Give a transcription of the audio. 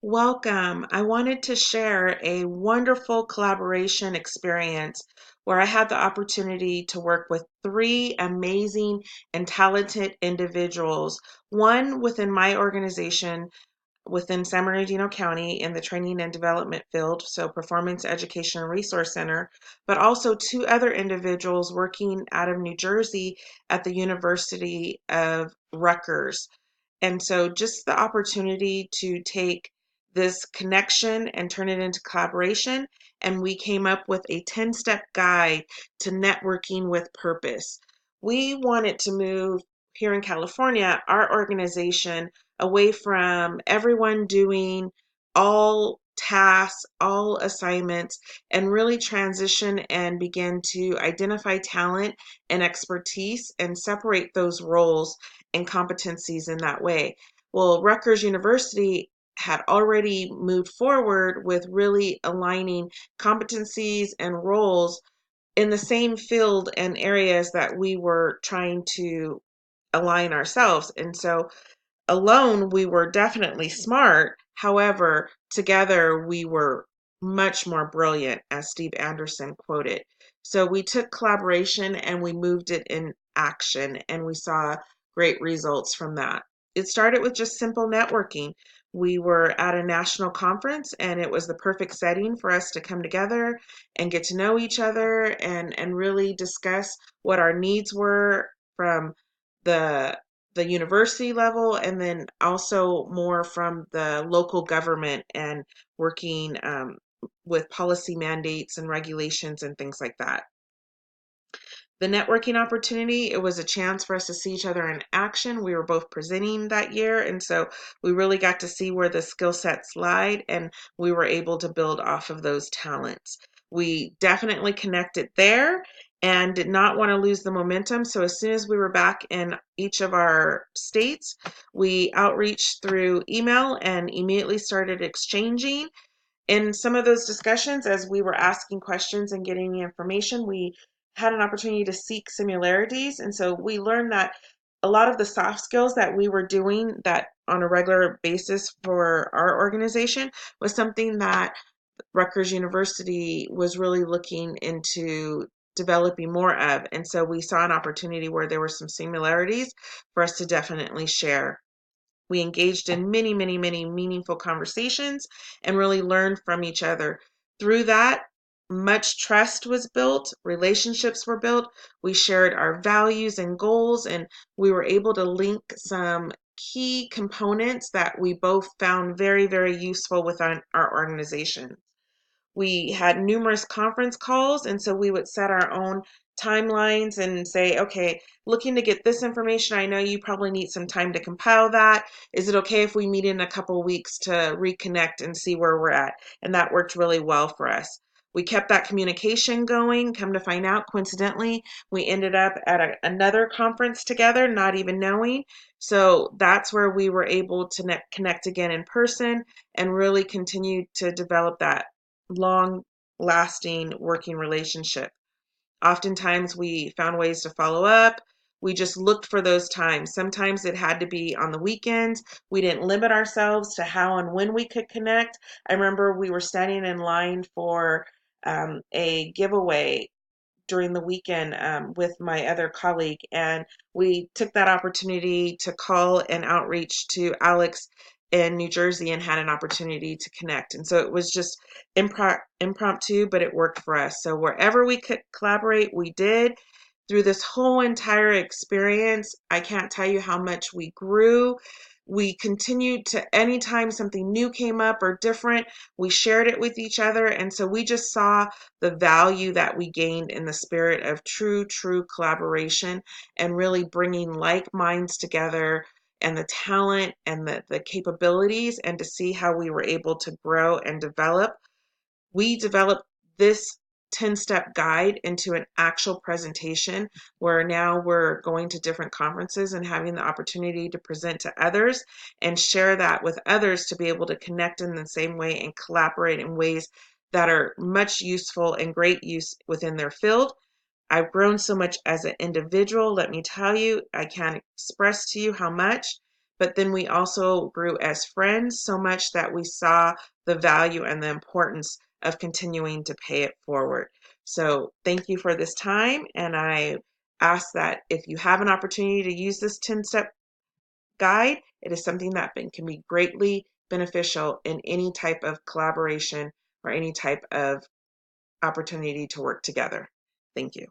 Welcome. I wanted to share a wonderful collaboration experience where I had the opportunity to work with three amazing and talented individuals, one within my organization within San Bernardino County in the training and development field, so Performance Education and Resource Center, but also two other individuals working out of New Jersey at the University of Rutgers. And so just the opportunity to take this connection and turn it into collaboration. And we came up with a 10-step guide to networking with purpose. We wanted to move here in California, our organization, away from everyone doing all tasks, all assignments, and really transition and begin to identify talent and expertise and separate those roles and competencies in that way. Well, Rutgers University had already moved forward with really aligning competencies and roles in the same field and areas that we were trying to align ourselves. And so alone, we were definitely smart. However, together, we were much more brilliant, as Steve Anderson quoted. So we took collaboration and we moved it in action, and we saw great results from that. It started with just simple networking. We were at a national conference, and it was the perfect setting for us to come together and get to know each other and really discuss what our needs were from the the university level, and then also more from the local government and working with policy mandates and regulations and things like that. The networking opportunity, it was a chance for us to see each other in action. We were both presenting that year, and so we really got to see where the skill sets lied, and we were able to build off of those talents. We definitely connected there and did not want to lose the momentum. So as soon as we were back in each of our states, we outreached through email and immediately started exchanging. In some of those discussions, as we were asking questions and getting the information, we had an opportunity to seek similarities. And so we learned that a lot of the soft skills that we were doing that on a regular basis for our organization was something that Rutgers University was really looking into developing more of. And so we saw an opportunity where there were some similarities for us to definitely share. We engaged in many, many, many meaningful conversations and really learned from each other. Through that, much trust was built, relationships were built, we shared our values and goals, and we were able to link some key components that we both found very, very useful within our organization. We had numerous conference calls, and so we would set our own timelines and say, okay, looking to get this information. I know you probably need some time to compile that. Is it okay if we meet in a couple weeks to reconnect and see where we're at? And that worked really well for us. We kept that communication going. Come to find out, coincidentally, we ended up at another conference together, not even knowing. So that's where we were able to connect again in person and really continue to develop that long lasting working relationship. Oftentimes we found ways to follow up. We just looked for those times. Sometimes it had to be on the weekends. We didn't limit ourselves to how and when we could connect. I remember we were standing in line for a giveaway during the weekend with my other colleague, and we took that opportunity to call and outreach to Alex in New Jersey and had an opportunity to connect. And so it was just impromptu, but it worked for us. So wherever we could collaborate, we did. Through this whole entire experience, I can't tell you how much we grew. We continued to, anytime something new came up or different, we shared it with each other. And so we just saw the value that we gained in the spirit of true collaboration and really bringing like minds together and the talent and the capabilities, and to see how we were able to grow and develop. We developed this 10-step guide into an actual presentation where now we're going to different conferences and having the opportunity to present to others and share that with others to be able to connect in the same way and collaborate in ways that are much useful and great use within their field. I've grown so much as an individual. Let me tell you, I can't express to you how much, but then we also grew as friends so much that we saw the value and the importance of continuing to pay it forward. So thank you for this time, and I ask that if you have an opportunity to use this 10-step guide, it is something that can be greatly beneficial in any type of collaboration or any type of opportunity to work together. Thank you.